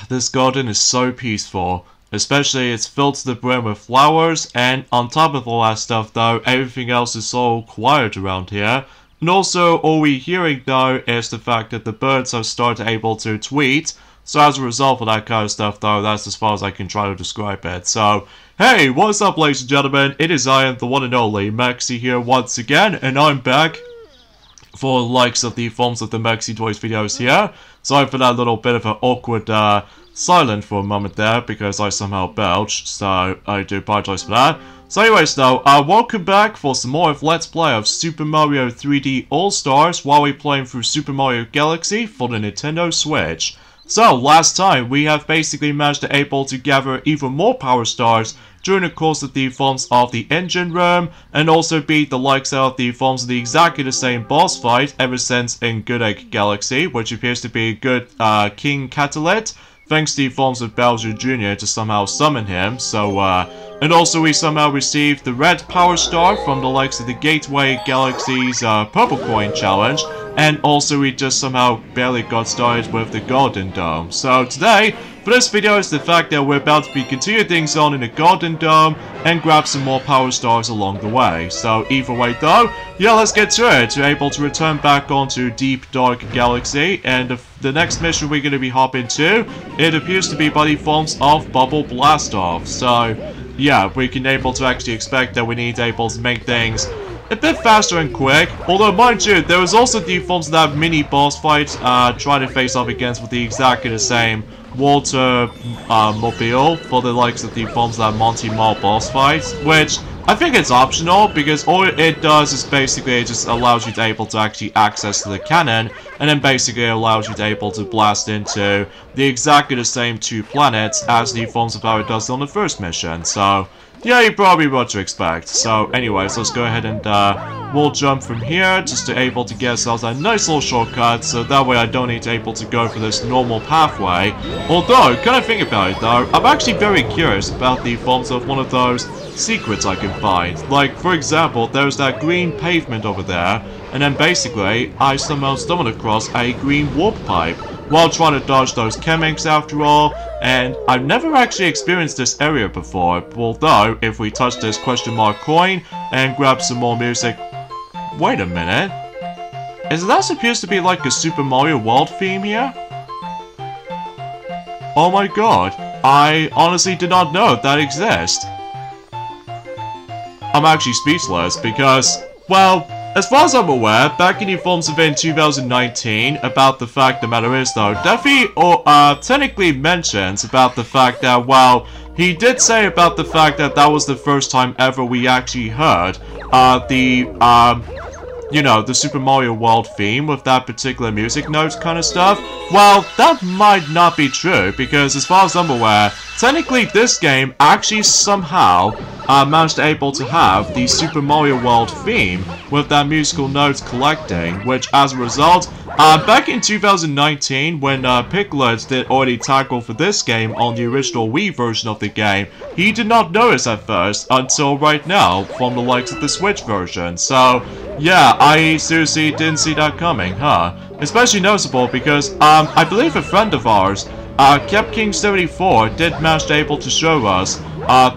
This garden is so peaceful. Especially it's filled to the brim with flowers, and on top of all that stuff though, everything else is so quiet around here. And also, all we're hearing though is the fact that the birds have started able to tweet. So as a result of that kind of stuff though, that's as far as I can try to describe it. So, hey, what's up ladies and gentlemen, it is I am the one and only Maxi here once again, and I'm back for the likes of the forms of the Maxi Toys videos here. Sorry for that little bit of an awkward silent for a moment there because I somehow belched, so I do apologize for that. So anyways though, welcome back for some more of Let's Play of Super Mario 3D All-Stars while we're playing through Super Mario Galaxy for the Nintendo Switch. So last time we have basically managed to able to gather even more power stars during the course of the forms of the engine room, and also beat the likes of the forms of the exactly the same boss fight ever since in Good Egg Galaxy, which appears to be a good King Catalyst, thanks to the forms of Bowser Jr. to somehow summon him. So and also we somehow received the red power star from the likes of the Gateway Galaxy's Purple Coin Challenge, and also we just somehow barely got started with the Golden Dome. So today, for this video, is the fact that we're about to be continuing things on in the Golden Dome and grab some more power stars along the way. So either way though, yeah, let's get to it. We're able to return back onto Deep Dark Galaxy, and the next mission we're going to be hopping to, it appears to be by the forms of Bubble Blast-Off. So yeah, we can able to actually expect that we need able to make things a bit faster and quick, although mind you, there was also the forms of that mini boss fight trying to face off against with the exactly the same water mobile for the likes of the forms of that Monty Mall boss fight, which I think it's optional because all it does is basically it just allows you to able to actually access to the cannon, and then basically allows you to able to blast into the exactly the same two planets as the forms of how it does on the first mission. So yeah, you probably what to expect. So anyways, let's go ahead and we'll jump from here just to able to get ourselves a nice little shortcut, so that way I don't need to able to go for this normal pathway. Although, kind of think about it though, I'm actually very curious about the forms of one of those secrets I can find. Like, for example, there's that green pavement over there, and then basically I somehow stumbled across a green warp pipe while trying to dodge those chemics after all, and I've never actually experienced this area before, although if we touch this question mark coin and grab some more music... Wait a minute, is that supposed to be like a Super Mario World theme here? Oh my god, I honestly did not know that exists. I'm actually speechless because, well, as far as I'm aware, back in the forms of in 2019, about the fact the matter is though, Duffy technically mentions about the fact that, well, he did say about the fact that that was the first time ever we actually heard you know, the Super Mario World theme with that particular music note kind of stuff. Well, that might not be true, because as far as I'm aware, technically this game actually somehow managed to able to have the Super Mario World theme with that musical notes collecting, which as a result, back in 2019 when Piglet did already tackle for this game on the original Wii version of the game, he did not notice at first until right now from the likes of the Switch version. So yeah, I seriously didn't see that coming, huh? Especially noticeable because I believe a friend of ours, KepKing74, did manage to able to show us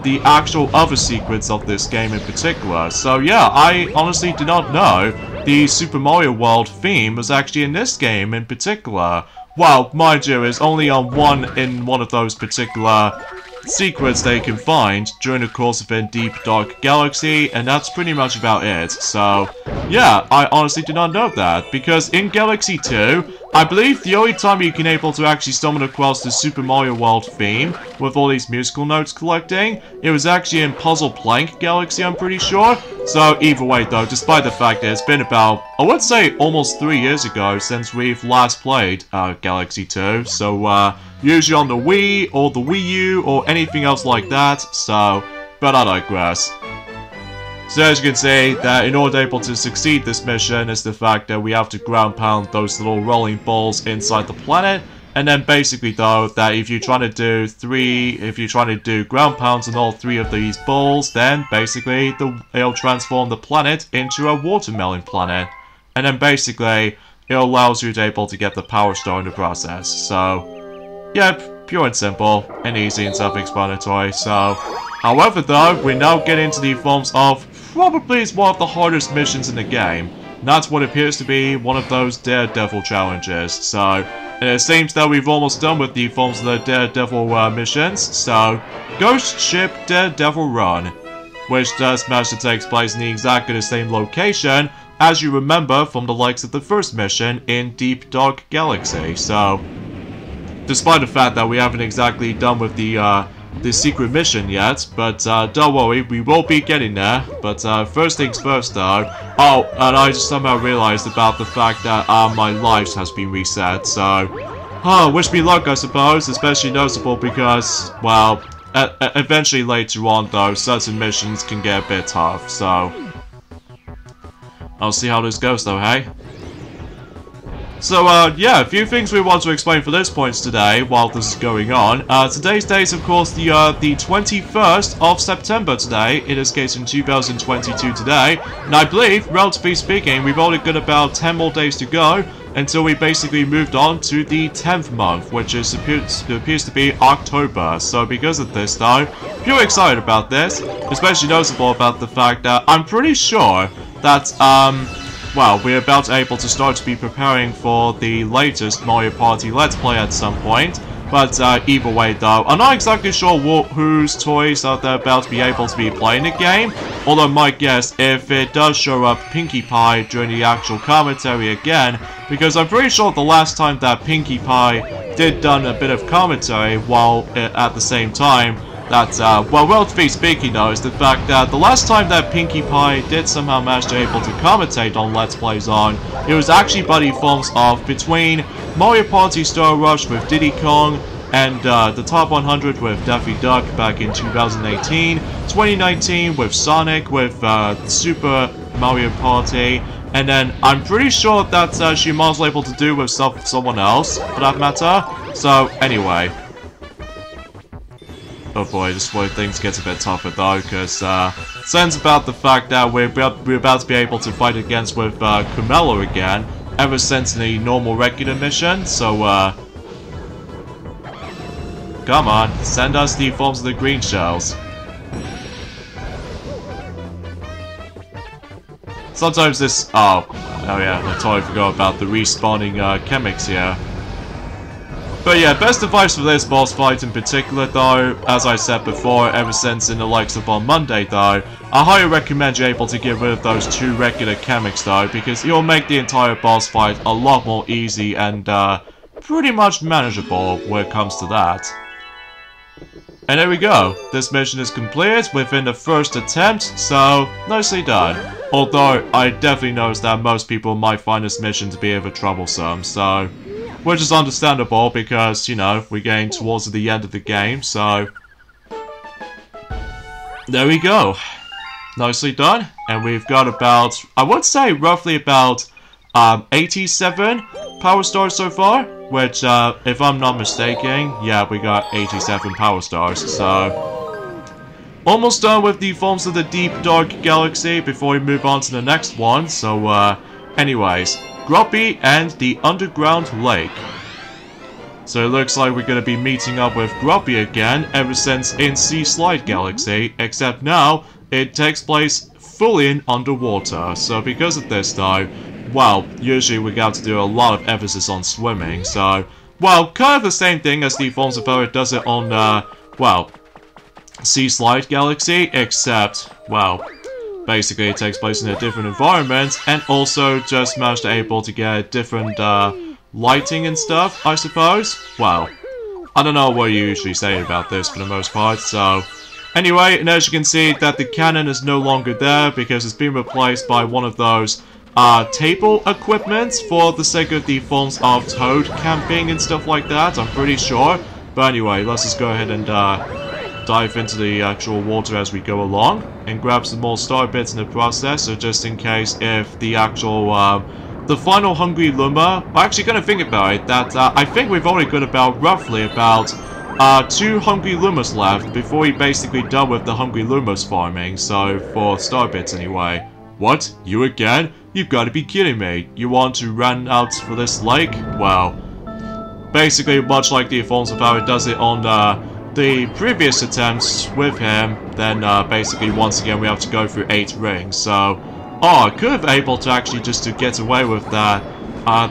the actual other secrets of this game in particular. So yeah, I honestly did not know the Super Mario World theme was actually in this game in particular. Well, mind you, it's only on one of those particular secrets they can find during the course of in Deep Dark Galaxy, and that's pretty much about it. So yeah, I honestly did not know that, because in Galaxy 2, I believe the only time you can able to actually stumble across the Super Mario World theme with all these musical notes collecting, it was actually in Puzzle Plank Galaxy, I'm pretty sure. So either way though, despite the fact that it's been about, I would say almost 3 years ago since we've last played Galaxy 2, so usually on the Wii or the Wii U or anything else like that, so, but I digress. So as you can see, that in order able to succeed this mission is the fact that we have to ground pound those little rolling balls inside the planet, and then basically though, that if you're trying to do ground pounds on all 3 of these balls, then basically it'll transform the planet into a watermelon planet. And then basically, it allows you to able to get the power star in the process. So, yeah, pure and simple, and easy and self-explanatory. So, however though, we now get into the forms of probably one of the hardest missions in the game. And that's what appears to be one of those Daredevil challenges. So, and it seems that we've almost done with the forms of the Daredevil missions. So, Ghost Ship Daredevil Run, which does manage to take place in the exactly the same location as you remember from the likes of the first mission in Deep Dark Galaxy. So, despite the fact that we haven't exactly done with the secret mission yet, but don't worry, we will be getting there. But first things first though, oh, and I just somehow realized about the fact that my lives has been reset, so, wish me luck I suppose, especially noticeable because, well, eventually later on though, certain missions can get a bit tough, so, I'll see how this goes though, hey? So, yeah, a few things we want to explain for this point today while this is going on. Today's date is, of course, the 21st of September today, in this case in 2022 today. And I believe, relatively speaking, we've only got about 10 more days to go until we basically moved on to the 10th month, which is appears to be October. So because of this, though, pure excited about this, especially noticeable about the fact that I'm pretty sure that, well, we're about to able to start to be preparing for the latest Mario Party Let's Play at some point. But either way though, I'm not exactly sure whose toys are they about to be able to be playing the game. Although my guess, if it does show up Pinkie Pie during the actual commentary again, because I'm pretty sure the last time that Pinkie Pie did done a bit of commentary while at the same time, that, well, relatively speaking though, is the fact that the last time that Pinkie Pie did somehow manage to able to commentate on Let's Plays on, it was actually by the forms of between Mario Party Star Rush with Diddy Kong and the Top 100 with Daffy Duck back in 2018, 2019 with Sonic with Super Mario Party, and then I'm pretty sure that she was able to do with someone else, for that matter. So, anyway. Oh boy, this is where things get a bit tougher though, because sense about the fact that we're about to be able to fight against with Carmelo again, ever since the normal regular mission, so come on, send us the forms of the green shells. Sometimes this, oh yeah, I totally forgot about the respawning chemics here. But yeah, best advice for this boss fight in particular though, as I said before, ever since in the likes of on Monday though, I highly recommend you're able to get rid of those 2 regular chemics though, because it'll make the entire boss fight a lot more easy and pretty much manageable when it comes to that. And there we go, this mission is completed within the first attempt, so nicely done. Although, I definitely noticed that most people might find this mission to be a bit troublesome, so, which is understandable because, you know, we're getting towards the end of the game, so, there we go. Nicely done, and we've got about, I would say roughly about 87 power stars so far, which, if I'm not mistaken, yeah, we got 87 power stars, so almost done with the forms of the Deep Dark Galaxy before we move on to the next one, so, anyways, Grumpy and the Underground Lake. So it looks like we're going to be meeting up with Grumpy again ever since in Sea Slide Galaxy, except now it takes place fully in underwater, so because of this though, well, usually we got to do a lot of emphasis on swimming, so, well, kind of the same thing as the forms of how it does it on, well, Sea Slide Galaxy, except, well, basically it takes place in a different environment, and also just managed to able to get different, lighting and stuff, I suppose. Well, I don't know what you usually say about this for the most part, so, anyway, and as you can see that the cannon is no longer there because it's been replaced by one of those, table equipment for the sake of the forms of Toad camping and stuff like that, I'm pretty sure. But anyway, let's just go ahead and, dive into the actual water as we go along, and grab some more star bits in the process, so just in case if the actual, the final Hungry Luma, I'm actually gonna think about it, that, I think we've only got about, roughly about, 2 Hungry Lumas left before we basically done with the Hungry Lumas farming, so, for star bits anyway. What? You again? You've got to be kidding me. You want to run out for this lake? Well, basically much like the forms of how it does it on the previous attempts with him, then basically once again we have to go through 8 rings. So, I could have able to actually just to get away with that,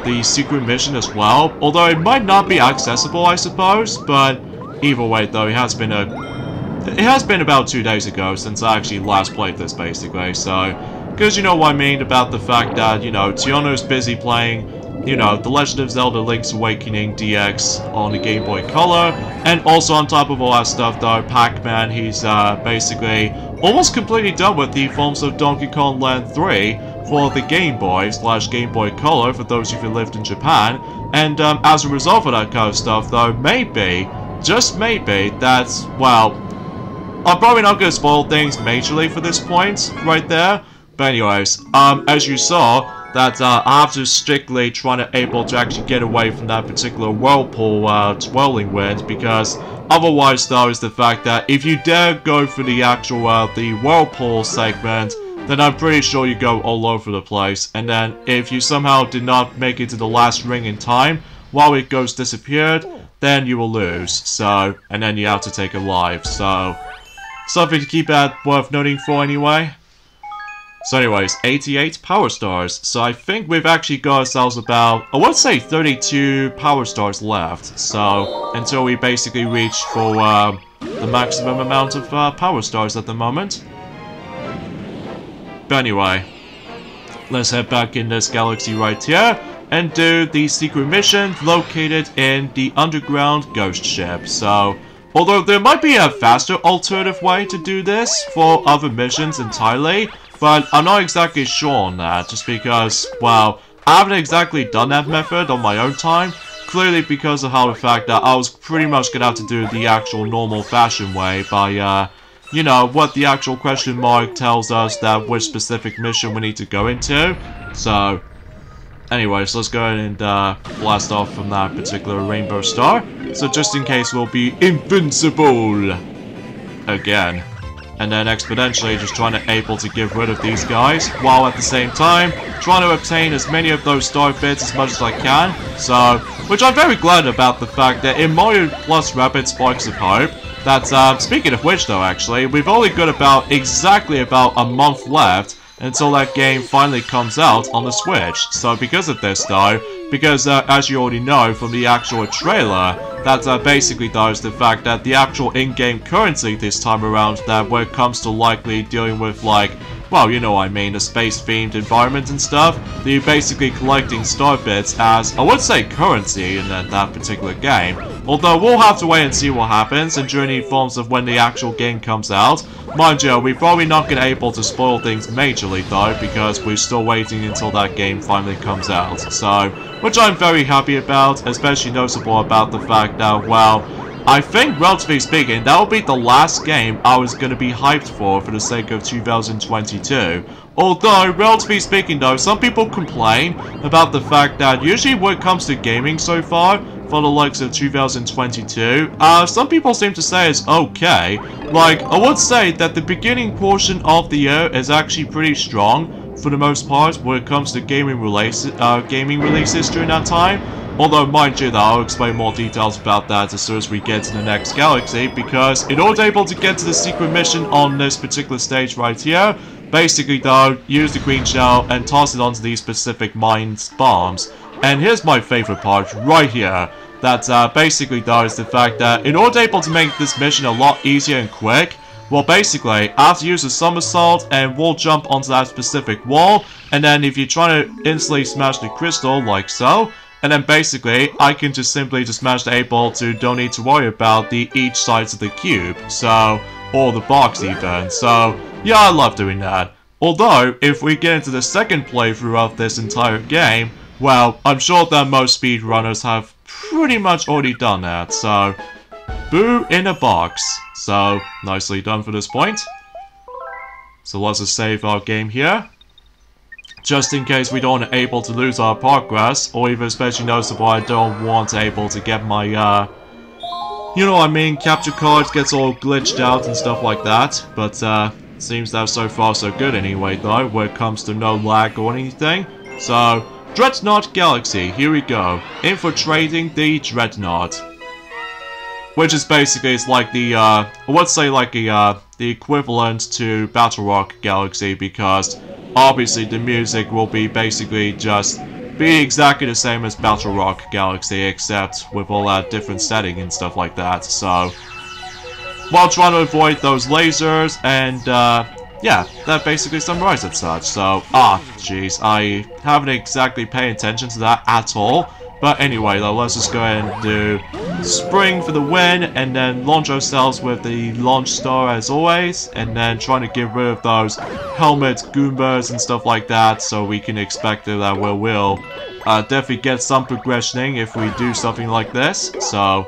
the secret mission as well. Although it might not be accessible, I suppose, but either way though, it has been about 2 days ago since I actually last played this basically, so, because you know what I mean about the fact that, you know, Tiano's busy playing, you know, The Legend of Zelda Link's Awakening DX on the Game Boy Color, and also on top of all that stuff though, Pac-Man, he's basically almost completely done with the forms of Donkey Kong Land 3 for the Game Boy / Game Boy Color for those of you who lived in Japan, and as a result of that kind of stuff though, maybe, just maybe, that's, well, I'm probably not going to spoil things majorly for this point, right there, but anyways, as you saw, that I have to strictly try to able to actually get away from that particular whirlpool swirling wind, because otherwise though is the fact that if you dare go for the actual the whirlpool segment, then I'm pretty sure you go all over the place, and then if you somehow did not make it to the last ring in time while it goes disappeared, then you will lose, so, and then you have to take a life, so something to keep worth noting for anyway. So anyways, 88 Power Stars. So I think we've actually got ourselves about, I would say 32 Power Stars left. So, until we basically reach for the maximum amount of Power Stars at the moment. But anyway, let's head back in this galaxy right here and do the secret mission located in the underground ghost ship. So, although there might be a faster alternative way to do this for other missions entirely, but I'm not exactly sure on that, just because, well, I haven't exactly done that method on my own time, clearly because of how the fact that I was pretty much gonna have to do the actual normal fashion way by, you know, what the actual question mark tells us that which specific mission we need to go into. So, anyways, let's go ahead and blast off from that particular rainbow star. So just in case we'll be invincible again. And then exponentially just trying to able to get rid of these guys, while at the same time trying to obtain as many of those star bits as much as I can. So, which I'm very glad about the fact that in Mario Plus Rapid Sparks of Hope, that, speaking of which though actually, we've only got about exactly about a month left until that game finally comes out on the Switch. So because of this though, because as you already know from the actual trailer, that basically does the fact that the actual in-game currency this time around, that when it comes to likely dealing with like, well, you know what I mean, a space-themed environment and stuff, that you're basically collecting star bits as, I would say, currency in that particular game. Although we'll have to wait and see what happens and during the forms of when the actual game comes out. Mind you, we're probably not going to be able to spoil things majorly though, because we're still waiting until that game finally comes out. So, which I'm very happy about, especially noticeable about the fact that, well, I think, relatively speaking, that will be the last game I was going to be hyped for the sake of 2022. Although, relatively speaking though, some people complain about the fact that usually when it comes to gaming so far, for the likes of 2022, some people seem to say it's okay. Like, I would say that the beginning portion of the year is actually pretty strong, for the most part, when it comes to gaming releases during that time. Although, mind you, I'll explain more details about that as soon as we get to the next galaxy, because in order able to get to the secret mission on this particular stage right here, basically though, use the green shell and toss it onto these specific mines bombs. And here's my favorite part right here, that basically though is the fact that in order able to make this mission a lot easier and quick, well basically, I have to use a somersault and wall jump onto that specific wall, and then if you're trying to instantly smash the crystal like so, and then basically, I can just simply just smash the 8-ball to don't need to worry about the each sides of the cube, so, or the box even, so, yeah, I love doing that. Although, if we get into the second playthrough of this entire game, well, I'm sure that most speedrunners have pretty much already done that, so, boo in a box. So, nicely done for this point. So let's just save our game here. Just in case we don't able to lose our progress, or even especially noticeable I don't want able to get my, you know what I mean, capture cards gets all glitched out and stuff like that. But, Seems that so far so good anyway though, when it comes to no lag or anything. So, Dreadnought Galaxy, here we go. Infiltrating the Dreadnought. Which is basically, it's like the, I would say like the equivalent to Battle Rock Galaxy, because obviously the music will be basically just be exactly the same as Battle Rock Galaxy, except with all that different setting and stuff like that, so while trying to avoid those lasers, and yeah, that basically summarizes it such. So, jeez, I haven't exactly paid attention to that at all. But anyway, though, let's just go ahead and do Spring for the win, and then launch ourselves with the Launch Star as always, and then trying to get rid of those helmet Goombas and stuff like that, so we can expect that we'll definitely get some progressioning if we do something like this, so...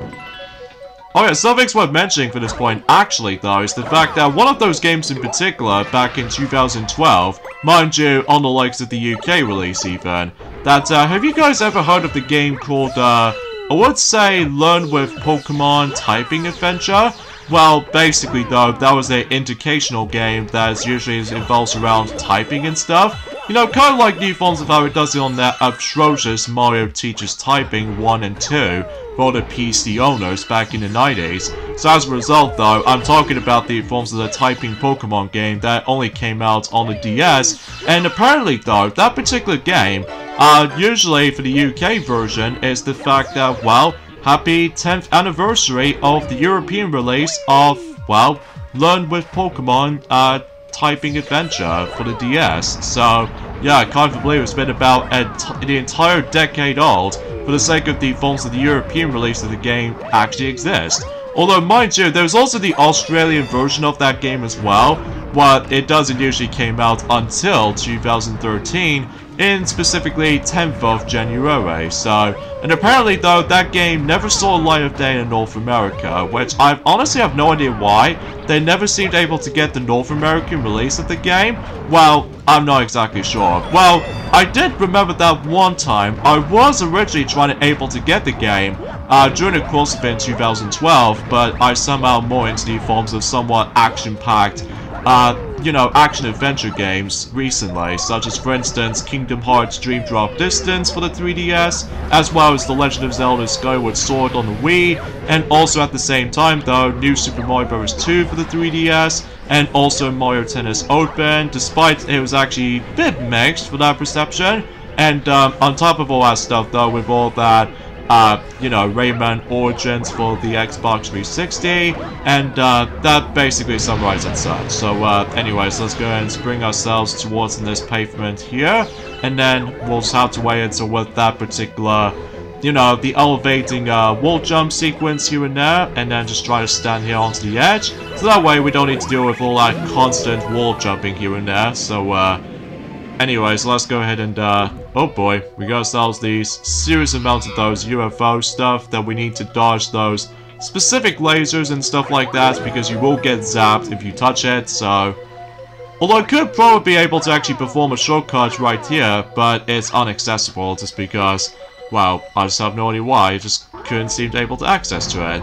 Oh yeah, something's worth mentioning for this point, actually, though, is the fact that one of those games in particular, back in 2012, mind you, on the likes of the UK release even, that, have you guys ever heard of the game called, I would say, Learn with Pokemon Typing Adventure? Well, basically, though, that was an educational game that usually involves around typing and stuff. You know, kind of like new forms of how it does it on that atrocious Mario Teaches Typing 1 and 2 for the PC owners back in the 90s. So as a result, though, I'm talking about the forms of the typing Pokemon game that only came out on the DS, and apparently, though, that particular game, usually for the UK version, is the fact that, well, happy 10th anniversary of the European release of, well, Learn with Pokemon, Typing Adventure for the DS. So, yeah, I can't believe it's been about the entire decade old for the sake of the forms of the European release of the game actually exist. Although, mind you, there's also the Australian version of that game as well, but it doesn't usually came out until 2013, in specifically 10th of January, so... And apparently, though, that game never saw light of day in North America, which I honestly have no idea why. They never seemed able to get the North American release of the game. Well, I'm not exactly sure. Well, I did remember that one time, I was originally trying to able to get the game during the course of it in 2012, but I somehow more into the forms of somewhat action-packed you know, action-adventure games recently, such as, for instance, Kingdom Hearts Dream Drop Distance for the 3DS, as well as The Legend of Zelda Skyward Sword on the Wii, and also at the same time, though, New Super Mario Bros. 2 for the 3DS, and also Mario Tennis Open, despite it was actually a bit mixed for that perception. And on top of all that stuff, though, with all that, you know, Rayman Origins for the Xbox 360, and that basically summarizes it such. So anyways, let's go ahead and spring ourselves towards this pavement here, and then we'll just have to wait until with that particular, you know, the elevating wall jump sequence here and there, and then just try to stand here onto the edge, so that way we don't need to deal with all that constant wall jumping here and there. So anyways, let's go ahead and, oh boy, we got ourselves these serious amounts of those UFO stuff that we need to dodge those specific lasers and stuff like that, because you will get zapped if you touch it, so... Although I could probably be able to actually perform a shortcut right here, but it's inaccessible just because, well, I just have no idea why, I just couldn't seem to able to access to it.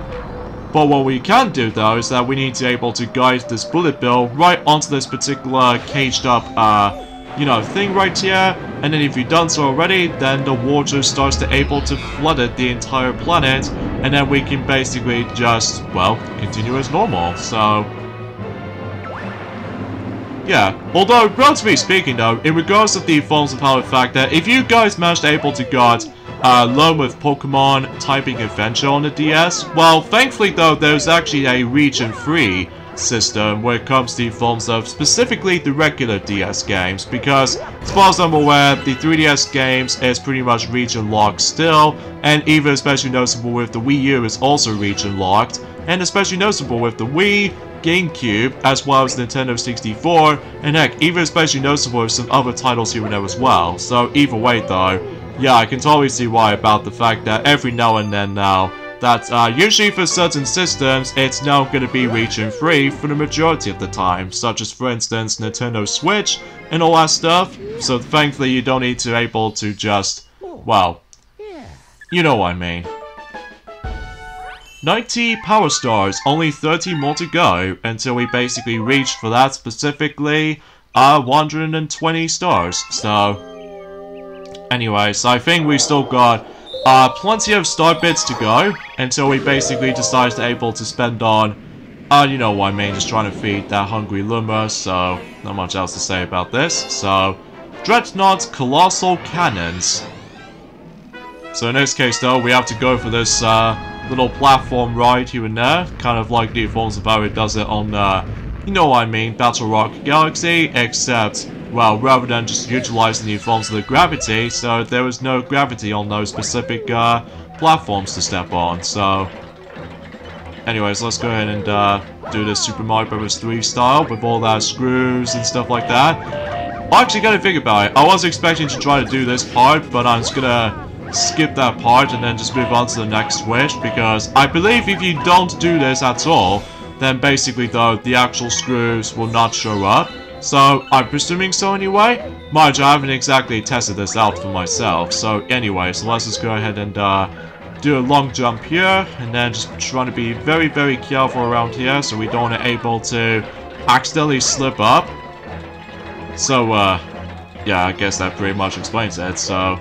But what we can do, though, is that we need to be able to guide this bullet bill right onto this particular caged up, you know, thing right here, and then if you've done so already, then the water starts to able to flood it the entire planet, and then we can basically just, well, continue as normal, so... Yeah, although, relatively speaking though, in regards to the forms of how the fact that if you guys managed to able to got Learn with Pokemon Typing Adventure on the DS, well, thankfully though, there's actually a region-free system when it comes to the forms of specifically the regular DS games, because as far as I'm aware, the 3DS games is pretty much region locked still, and even especially noticeable with the Wii U is also region locked, and especially noticeable with the Wii, GameCube, as well as Nintendo 64, and heck, even especially noticeable with some other titles here and there as well. So either way though, yeah, I can totally see why about the fact that every now and then now, that usually for certain systems, it's now going to be region-free for the majority of the time, such as for instance Nintendo Switch and all that stuff, so thankfully you don't need to be able to just, well, you know what I mean. 90 power stars, only 30 more to go until we basically reach for that specifically 120 stars. So anyways, I think we still got plenty of star bits to go until we basically decide to able to spend on you know what I mean, just trying to feed that hungry Luma, so not much else to say about this. So Dreadnought Colossal Cannons. So in this case though, we have to go for this little platform ride here and there, kind of like the forms of how it does it on, you know what I mean, Battle Rock Galaxy, except, well, rather than just utilizing the forms of the gravity, so there was no gravity on those specific platforms to step on, so anyways, let's go ahead and do this Super Mario Bros. 3 style with all that screws and stuff like that. I actually gotta think about it. I was expecting to try to do this part, but I'm just gonna skip that part and then just move on to the next switch, because I believe if you don't do this at all, then basically though, the actual screws will not show up. So, I'm presuming so anyway. Mind you, I haven't exactly tested this out for myself. So anyway, so let's just go ahead and do a long jump here, and then just trying to be very, very careful around here so we don't able to accidentally slip up. So, yeah, I guess that pretty much explains it, so...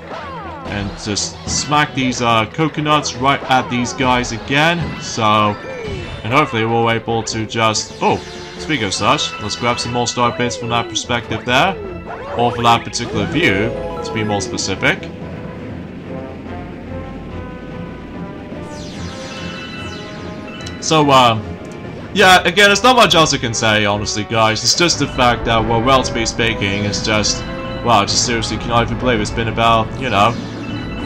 And just smack these coconuts right at these guys again, so... And hopefully we'll be able to just... Oh, speaking of such, let's grab some more star bits from that perspective there. Or for that particular view, to be more specific. So, yeah, again, there's not much else I can say, honestly, guys. It's just the fact that, well, relatively speaking, it's just... Well, I just seriously cannot even believe it's been about, you know,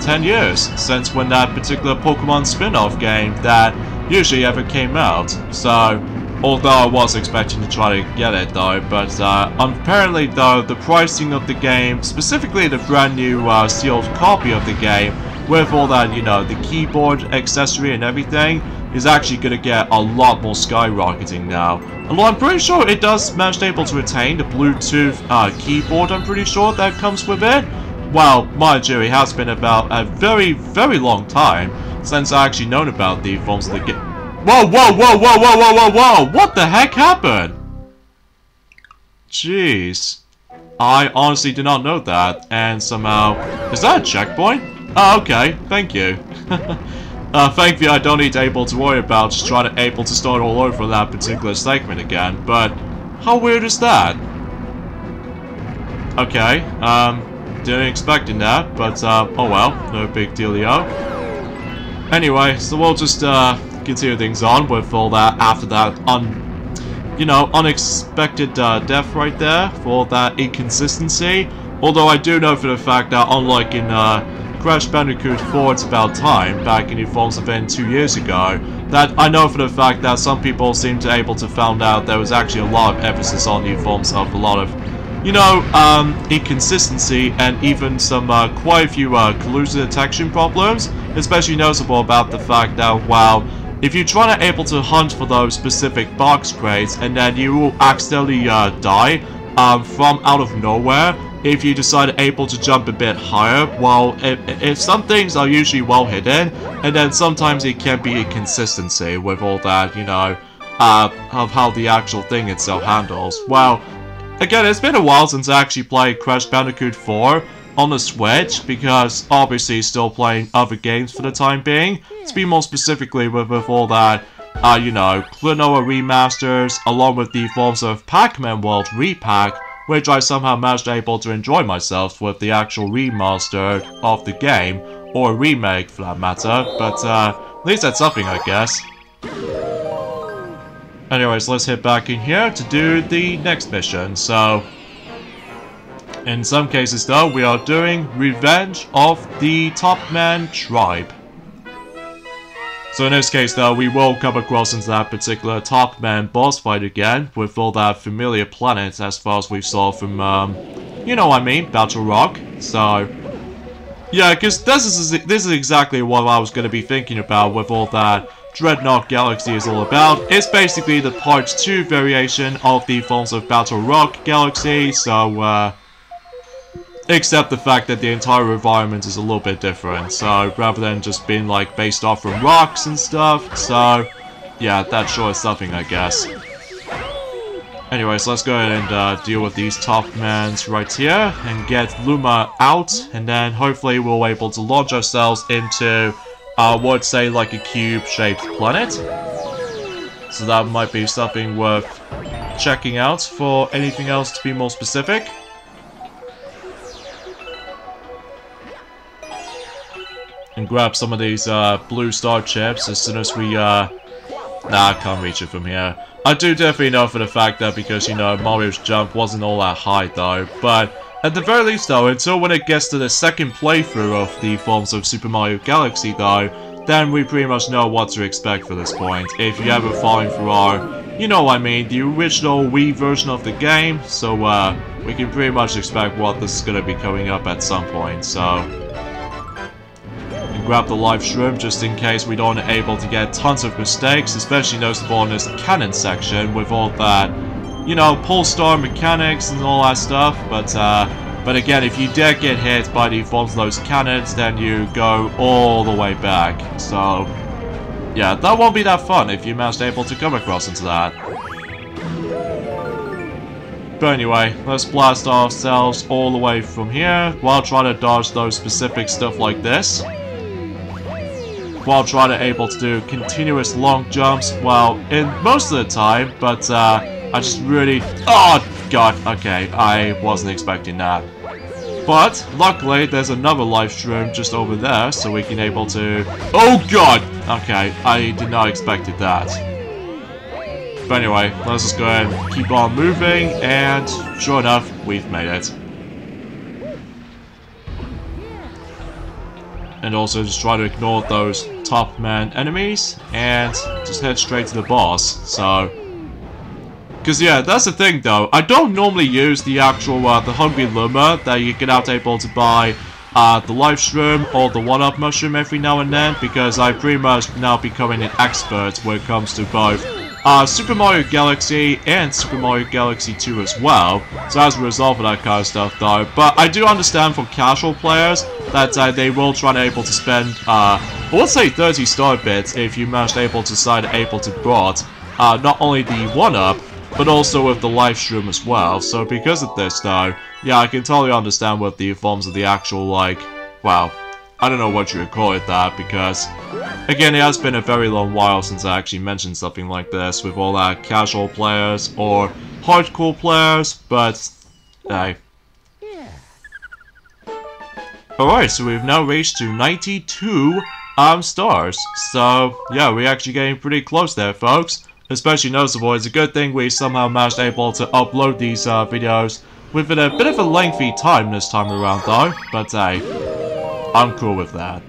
10 years since when that particular Pokemon spin-off game that usually ever came out. So, although I was expecting to try to get it though, but apparently though, the pricing of the game, specifically the brand new sealed copy of the game, with all that, you know, the keyboard accessory and everything, is actually going to get a lot more skyrocketing now. Although I'm pretty sure it does manage to able to retain the Bluetooth keyboard, I'm pretty sure that comes with it. Well, mind you, it has been about a very, very long time since I actually known about the forms of the game. Whoa, whoa, whoa, whoa, whoa, whoa, whoa, whoa! What the heck happened? Jeez. I honestly did not know that, and somehow... Is that a checkpoint? Oh, okay, thank you. Thankfully I don't need to able to worry about just trying to able to start all over that particular segment again, but how weird is that? Okay, didn't expect that, but oh well, no big dealio. Anyway, so we'll just continue things on with all that after that you know, unexpected death right there for that inconsistency. Although I do know for the fact that unlike in Crash Bandicoot 4 It's About Time, back in the Forms event 2 years ago, that I know for the fact that some people seem to able to found out there was actually a lot of emphasis on the forms of a lot of, you know, inconsistency and even some quite a few collusion detection problems, especially noticeable about the fact that, wow, if you're trying to able to hunt for those specific box crates and then you will accidentally die from out of nowhere, if you decide able to jump a bit higher, well, if some things are usually well hidden, and then sometimes it can be inconsistency with all that, you know, of how the actual thing itself handles. Well, again, it's been a while since I actually played Crash Bandicoot 4 on the Switch, because obviously still playing other games for the time being. To be more specifically with all that, you know, Klonoa remasters, along with the forms of Pac-Man World Repack, which I somehow managed to able to enjoy myself with the actual remaster of the game, or remake for that matter, but at least that's something, I guess. Anyways, let's head back in here to do the next mission. So, in some cases though, we are doing Revenge of the Top Man Tribe. So in this case though, we will come across into that particular Top Man boss fight again, with all that familiar planets as far as we saw from, you know what I mean, Battle Rock. So, yeah, because this is exactly what I was going to be thinking about with all that Dreadnought Galaxy is all about. It's basically the Part 2 variation of the forms of Battle Rock Galaxy, so, Except the fact that the entire environment is a little bit different. So rather than just being like based off from rocks and stuff. So yeah, that sure is something, I guess. Anyways, let's go ahead and deal with these top mans right here and get Luma out, and then hopefully we'll be able to launch ourselves into would say like a cube-shaped planet. So that might be something worth checking out. For anything else to be more specific, and grab some of these blue star chips as soon as we nah, I can't reach it from here. I do definitely know for the fact that because, you know, Mario's jump wasn't all that high though, but at the very least though, until when it gets to the second playthrough of the forms of Super Mario Galaxy though, then we pretty much know what to expect for this point. If you ever fallen through our, you know what I mean, the original Wii version of the game, so we can pretty much expect what this is gonna be coming up at some point, so... grab the live shroom just in case we don't able to get tons of mistakes, especially noticeable in this cannon section with all that, you know, pull star mechanics and all that stuff. But again, if you dare get hit by the forms of those cannons, then you go all the way back. So yeah, that won't be that fun if you manage able to come across into that. But anyway, let's blast ourselves all the way from here while trying to dodge those specific stuff like this. While trying to able to do continuous long jumps, well, in most of the time, but I just really... oh god, okay, I wasn't expecting that. But luckily there's another live shroom just over there, so we can able to... oh god! Okay, I did not expect that. But anyway, let's just go ahead and keep on moving, and sure enough, we've made it. And also just try to ignore those top man enemies and just head straight to the boss. So, because yeah, that's the thing though. I don't normally use the actual the Hungry Luma that you get out able to buy the live shroom or the one-up mushroom every now and then, because I pretty much now becoming an expert when it comes to both Super Mario Galaxy and Super Mario Galaxy 2 as well. So as a result of that kind of stuff though, but I do understand for casual players that they will try to able to spend, let's say 30 star bits if you manage able to decide able to brought not only the 1-up, but also with the live shroom as well. So because of this though, yeah, I can totally understand what the forms of the actual, like, well, I don't know what you would call it that, because, again, it has been a very long while since I actually mentioned something like this with all that casual players or hardcore players, but, hey. Alright, so we've now reached to 92 stars, so, yeah, we're actually getting pretty close there, folks. Especially noticeable, it's a good thing we somehow managed able to upload these videos within a bit of a lengthy time this time around, though, but, hey. I'm cool with that.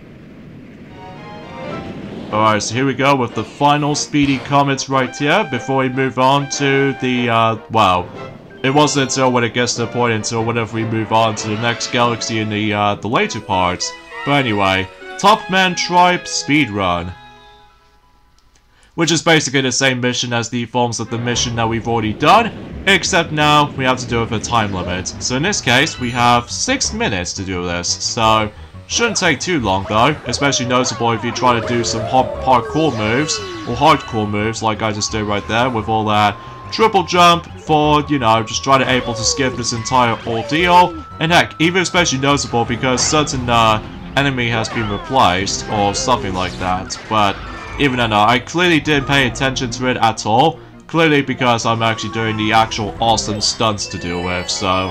Alright, so here we go with the final speedy comments right here before we move on to the, well, it wasn't until when it gets to the point until whenever we move on to the next galaxy in the later parts. But anyway, Top Man Tribe Speedrun. Which is basically the same mission as the forms of the mission that we've already done, except now we have to do it with a time limit. So in this case, we have 6 minutes to do this, so... shouldn't take too long though, especially noticeable if you try to do some parkour moves, or hardcore moves like I just did right there with all that triple jump for, you know, just try to able to skip this entire ordeal. And heck, even especially noticeable because certain enemy has been replaced or something like that. But even then, I clearly didn't pay attention to it at all, clearly because I'm actually doing the actual awesome stunts to deal with, so...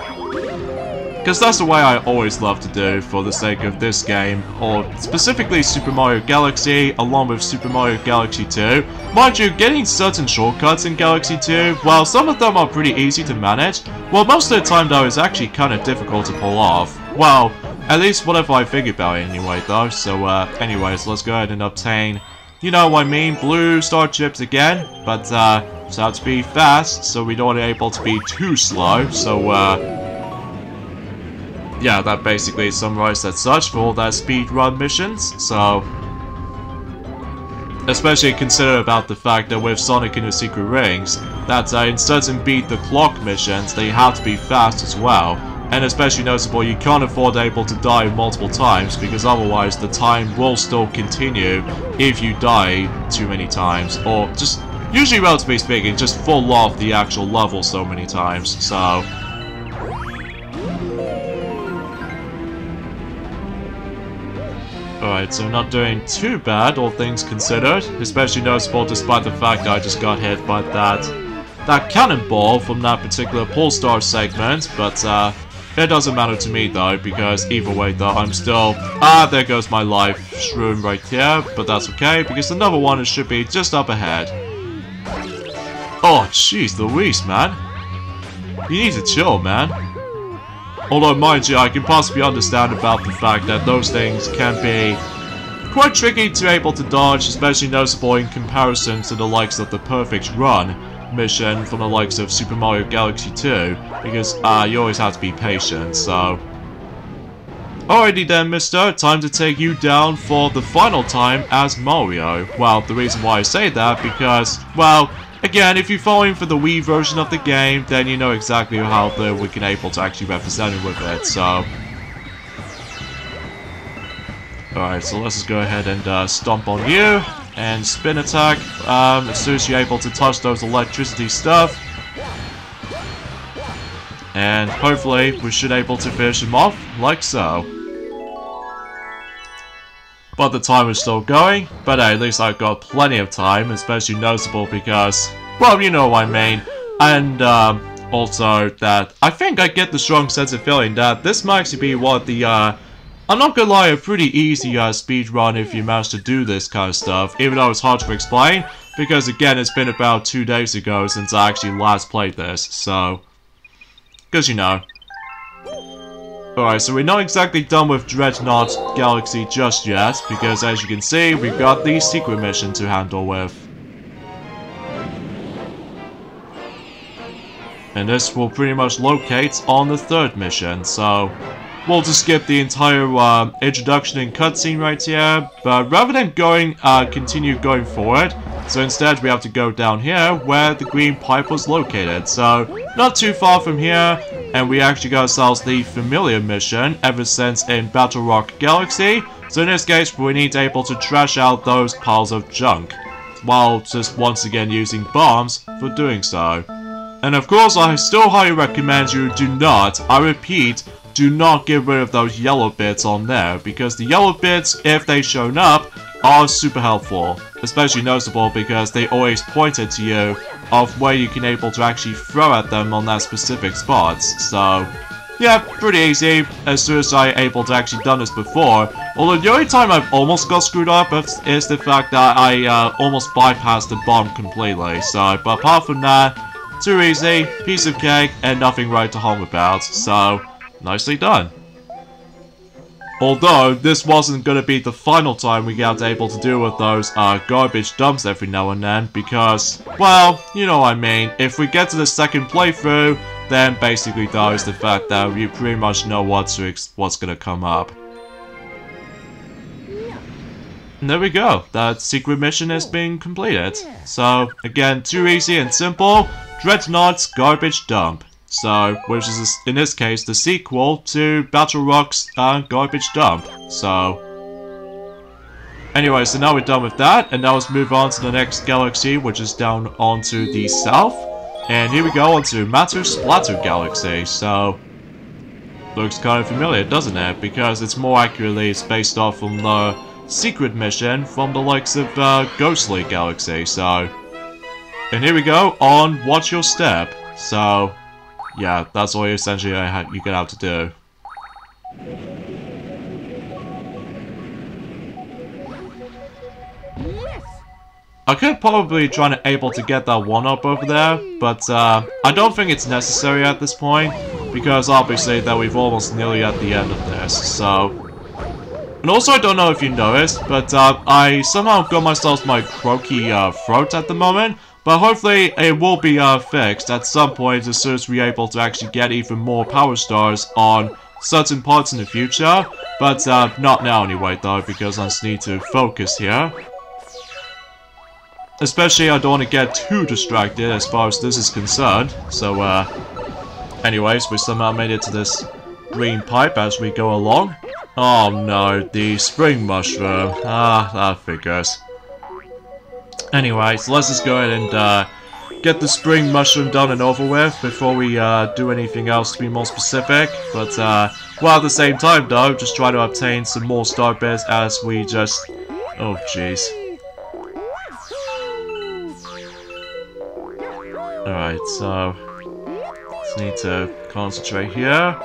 because that's the way I always love to do for the sake of this game, or specifically Super Mario Galaxy, along with Super Mario Galaxy 2. Mind you, getting certain shortcuts in Galaxy 2, while some of them are pretty easy to manage, well, most of the time though, it's actually kind of difficult to pull off. Well, at least whatever I think about it anyway though, so anyways, let's go ahead and obtain, you know what I mean, blue star chips again, but just have to be fast, so we don't able to be too slow, so yeah, that basically summarized as such for all that speedrun missions, so... especially consider about the fact that with Sonic and the Secret Rings, that in certain beat the clock missions, they have to be fast as well. And especially noticeable, you can't afford able to die multiple times, because otherwise the time will still continue if you die too many times. Or just, usually relatively speaking, just fall off the actual level so many times, so... Alright, so not doing too bad, all things considered. Especially noticeable despite the fact that I just got hit by that cannonball from that particular Polestar segment, but it doesn't matter to me though, because either way though, I'm still... there goes my life shroom right here, but that's okay, because another one should be just up ahead. Oh, jeez Louise, man. You need to chill, man. Although, mind you, I can possibly understand about the fact that those things can be quite tricky to able to dodge, especially noticeable in comparison to the likes of the Perfect Run mission from the likes of Super Mario Galaxy 2, because you always have to be patient, so... Alrighty then, mister, time to take you down for the final time as Mario. Well, the reason why I say that, because, well... Again, if you're following for the Wii version of the game, then you know exactly how we can able to actually represent it with it, so... Alright, so let's just go ahead and stomp on you, and spin attack, as soon as you're able to touch those electricity stuff. And hopefully, we should able to finish him off, like so. But the time is still going, but at least I've got plenty of time, especially noticeable because, well, you know what I mean. And also that I think I get the strong sense of feeling that this might actually be what the, I'm not gonna lie, a pretty easy speed run if you manage to do this kind of stuff, even though it's hard to explain, because again, it's been about 2 days ago since I actually last played this, so, because you know. Alright, so we're not exactly done with Dreadnought Galaxy just yet, because as you can see, we've got the secret mission to handle with. And this will pretty much locate on the 3rd mission, so we'll just skip the entire introduction and cutscene right here, but rather than continue going forward, so instead we have to go down here where the green pipe was located, so not too far from here. And we actually got ourselves the familiar mission ever since in Battle Rock Galaxy. So in this case, we need to able to trash out those piles of junk, while just once again using bombs for doing so. And of course, I still highly recommend you do not, I repeat, do not get rid of those yellow bits on there, because the yellow bits, if they shown up, are super helpful. Especially noticeable because they always pointed to you of where you can able to actually throw at them on that specific spots. So, yeah, pretty easy as soon as I able to actually done this before. Although the only time I've almost got screwed up is the fact that I almost bypassed the bomb completely. So, but apart from that, too easy, piece of cake, and nothing right to home about. So, nicely done. Although, this wasn't gonna be the final time we got able to deal with those garbage dumps every now and then, because, well, you know what I mean, if we get to the 2nd playthrough, then basically that is the fact that you pretty much know what's gonna come up. And there we go, that secret mission is being completed. So, again, too easy and simple, Dreadnought's Garbage Dump. So, which is, in this case, the sequel to Battle Rock's Garbage Dump. So, anyway, so now we're done with that, and now let's move on to the next galaxy, which is down onto the south. And here we go onto Matter Splatter Galaxy, so... Looks kind of familiar, doesn't it? Because it's more accurately, it's based off from the secret mission from the likes of Ghostly Galaxy, so... And here we go on Watch Your Step, so... Yeah, that's all essentially you're gonna have to do. I could probably try to able to get that 1-up over there, but I don't think it's necessary at this point, because obviously that we've almost nearly at the end of this, so... And also I don't know if you noticed, but I somehow got myself my croaky throat at the moment. But hopefully it will be fixed at some point as soon as we're able to actually get even more power stars on certain parts in the future. But not now anyway though, because I just need to focus here. Especially I don't want to get too distracted as far as this is concerned. So anyways, we somehow made it to this green pipe as we go along. Oh no, the spring mushroom. Ah, that figures. Anyway, so let's just go ahead and get the spring mushroom done and over with before we do anything else to be more specific. But well, at the same time though, just try to obtain some more star bits as we just... Oh jeez. Alright, so just need to concentrate here.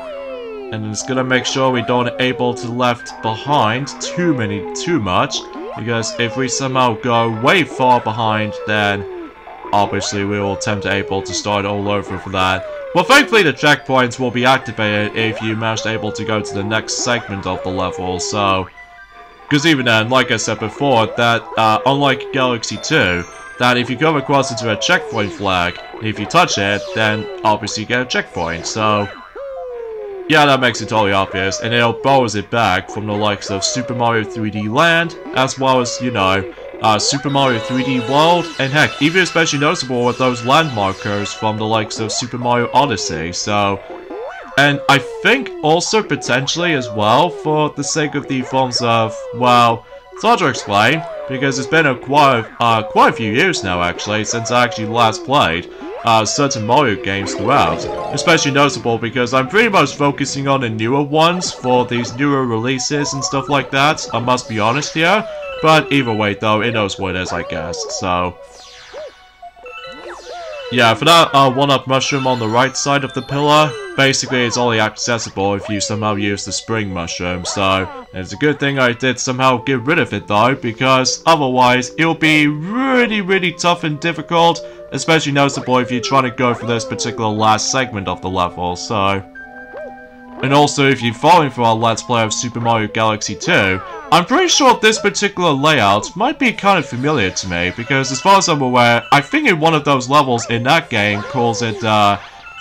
And it's gonna make sure we don't able to left behind too much. Because if we somehow go way far behind, then obviously we will attempt able to start all over for that. Well, thankfully the checkpoints will be activated if you manage able to go to the next segment of the level, so... Because even then, like I said before, that unlike Galaxy 2, that if you come across into a checkpoint flag, if you touch it, then obviously you get a checkpoint, so... Yeah, that makes it totally obvious, and it'll borrows it back from the likes of Super Mario 3D Land, as well as, you know, Super Mario 3D World, and heck, even especially noticeable with those landmarkers from the likes of Super Mario Odyssey, so... And I think also potentially as well, for the sake of the forms of, well, it's hard to explain, because it's been quite a few years now actually, since I actually last played certain Mario games throughout. Especially noticeable because I'm pretty much focusing on the newer ones for these newer releases and stuff like that, I must be honest here. But either way though, it knows what it is I guess, so... Yeah, for that 1-up mushroom on the right side of the pillar, basically it's only accessible if you somehow use the spring mushroom, so it's a good thing I did somehow get rid of it though, because otherwise it'll be really tough and difficult, especially noticeable if you're trying to go for this particular last segment of the level, so... And also, if you're following for our Let's Play of Super Mario Galaxy 2, I'm pretty sure this particular layout might be kind of familiar to me, because as far as I'm aware, I think in one of those levels in that game calls it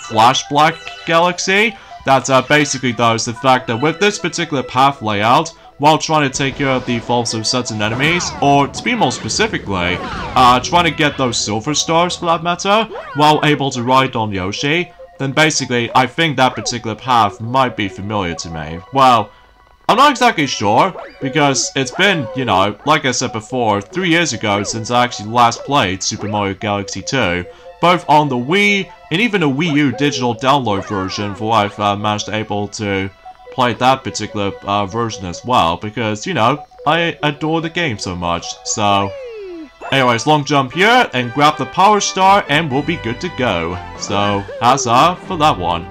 Flash Black Galaxy. That's basically though is the fact that with this particular path layout, while trying to take care of the faults of certain enemies, or to be more specifically, trying to get those silver stars for that matter, while able to ride on Yoshi, then basically I think that particular path might be familiar to me. Well, I'm not exactly sure, because it's been, you know, like I said before, 3 years ago since I actually last played Super Mario Galaxy 2, both on the Wii and even a Wii U digital download version for I've managed to able to play that particular version as well, because, you know, I adore the game so much, so... Anyways, long jump here, and grab the power star, and we'll be good to go. So, huzzah for that one.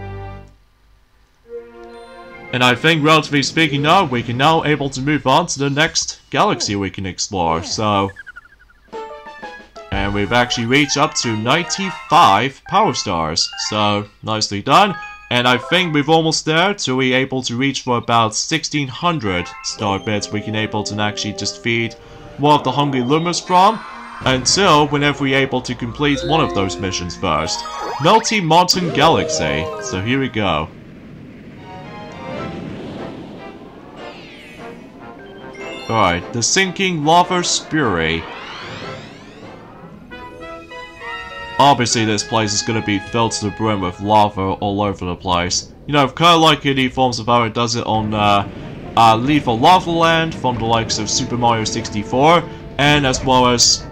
And I think, relatively speaking now, we can now able to move on to the next galaxy we can explore, so... And we've actually reached up to 95 power stars, so nicely done. And I think we're almost there till we're able to reach for about 1600 star bits we can able to actually just feed one of the Hungry Lumas from, until whenever we're able to complete one of those missions first. Melty Mountain Galaxy, so here we go. Alright, the Sinking Lava Spuri. Obviously this place is going to be filled to the brim with lava all over the place. You know, kind of like in the forms of how it does it on Lethal Lava Land from the likes of Super Mario 64, and as well as...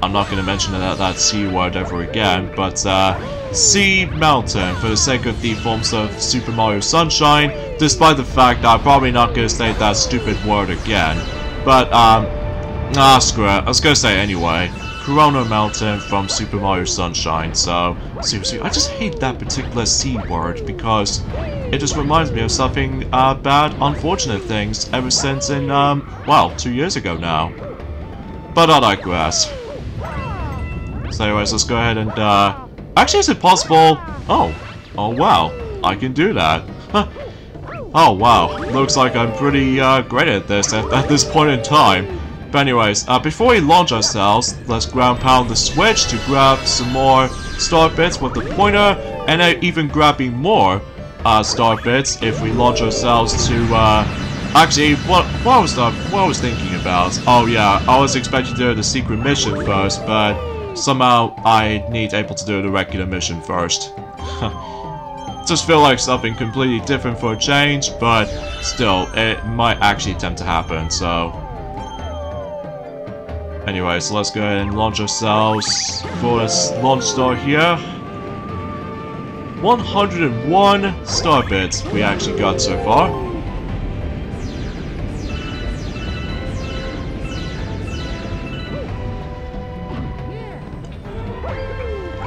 I'm not going to mention that C word ever again, but Sea Mountain for the sake of the forms of Super Mario Sunshine, despite the fact that I'm probably not going to say that stupid word again. But, screw it, I was going to say it anyway. Corona Mountain from Super Mario Sunshine, so seriously, I just hate that particular C word because it just reminds me of something bad, unfortunate things ever since in, well, 2 years ago now. But I digress. So anyways, let's go ahead and, actually, is it possible? Oh wow, I can do that. Oh wow, looks like I'm pretty great at this at this point in time. But anyways, before we launch ourselves, let's ground pound the switch to grab some more star bits with the pointer, and even grabbing more star bits if we launch ourselves to, actually, what I was thinking about? Oh yeah, I was expecting to do the secret mission first, but somehow I need able to do the regular mission first. Just feel like something completely different for a change, but still, it might actually attempt to happen, so... Anyway, so let's go ahead and launch ourselves for this launch star here. 101 star bits we actually got so far.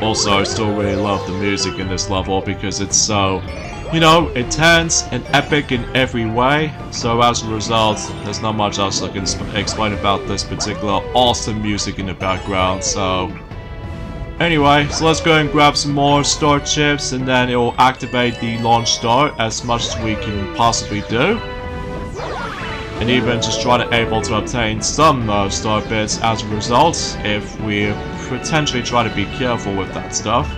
Also, I still really love the music in this level because it's so, you know, intense and epic in every way. So as a result, there's not much else I can explain about this particular awesome music in the background. So anyway, so let's go and grab some more star chips and then it will activate the launch star as much as we can possibly do. And even just try to able to obtain some star bits as a result if we potentially try to be careful with that stuff.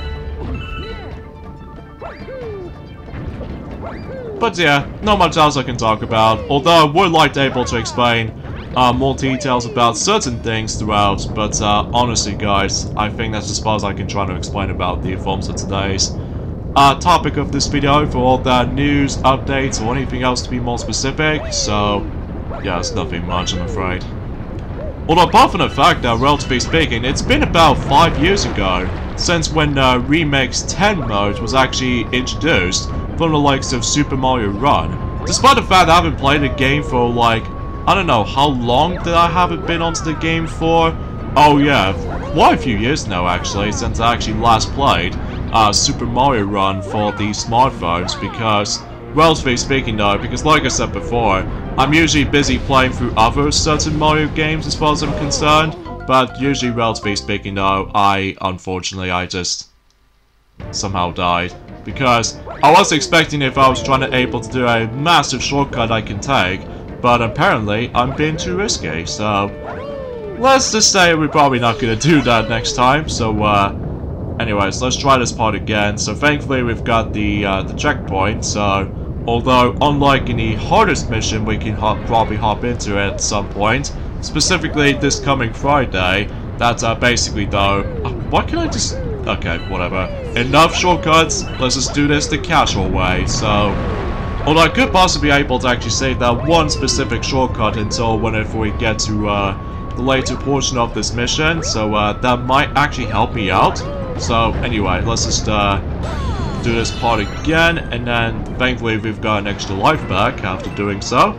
But yeah, not much else I can talk about, although I would like to able to explain more details about certain things throughout, but honestly guys, I think that's as far as I can try to explain about the forms of today's topic of this video for all the news, updates, or anything else to be more specific, so yeah, it's nothing much I'm afraid. Although apart from the fact that, relatively speaking, it's been about 5 years ago since when Remix 10 mode was actually introduced from the likes of Super Mario Run. Despite the fact that I haven't played the game for like, I don't know how long that I haven't been onto the game for. Oh yeah, quite a few years now actually, since I actually last played Super Mario Run for the smartphones because, relatively speaking though, because like I said before, I'm usually busy playing through other certain Mario games as far as I'm concerned, but usually relatively speaking though, unfortunately I just somehow died. Because I was expecting if I was trying to able to do a massive shortcut I can take, but apparently I'm being too risky, so let's just say we're probably not going to do that next time, so anyways, let's try this part again. So thankfully we've got the checkpoint, so although unlike in the hardest mission we can probably hop into it at some point, specifically this coming Friday, that's basically though, why can't I just, okay, whatever, enough shortcuts, let's just do this the casual way. So although I could possibly be able to actually save that one specific shortcut until whenever we get to the later portion of this mission, so that might actually help me out. So anyway, let's just do this part again, and then thankfully we've got an extra life back after doing so.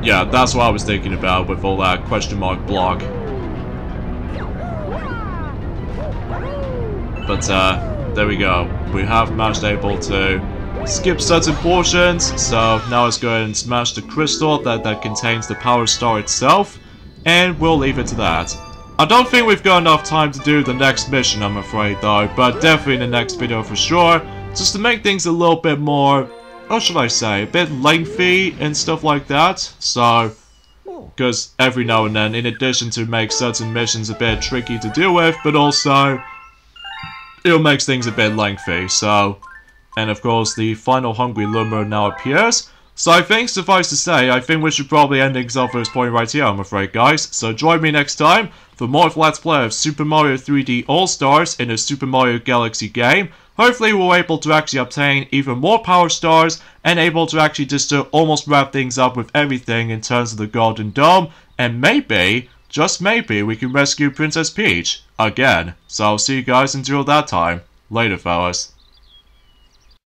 Yeah, that's what I was thinking about with all that question mark block. But there we go. We have managed able to skip certain portions, so now let's go ahead and smash the crystal that contains the power star itself, and we'll leave it to that. I don't think we've got enough time to do the next mission, I'm afraid though, but definitely in the next video for sure, just to make things a little bit more, what should I say, a bit lengthy and stuff like that. So, because every now and then, in addition to make certain missions a bit tricky to deal with, but also it makes things a bit lengthy, so, and of course the final hungry lemur now appears. So I think, suffice to say, I think we should probably end things off at this point right here, I'm afraid guys. So join me next time for more of Let's Play of Super Mario 3D All-Stars in a Super Mario Galaxy game. Hopefully we're able to actually obtain even more power stars and able to actually just almost wrap things up with everything in terms of the Golden Dome. And maybe, just maybe, we can rescue Princess Peach again. So I'll see you guys until that time. Later fellas.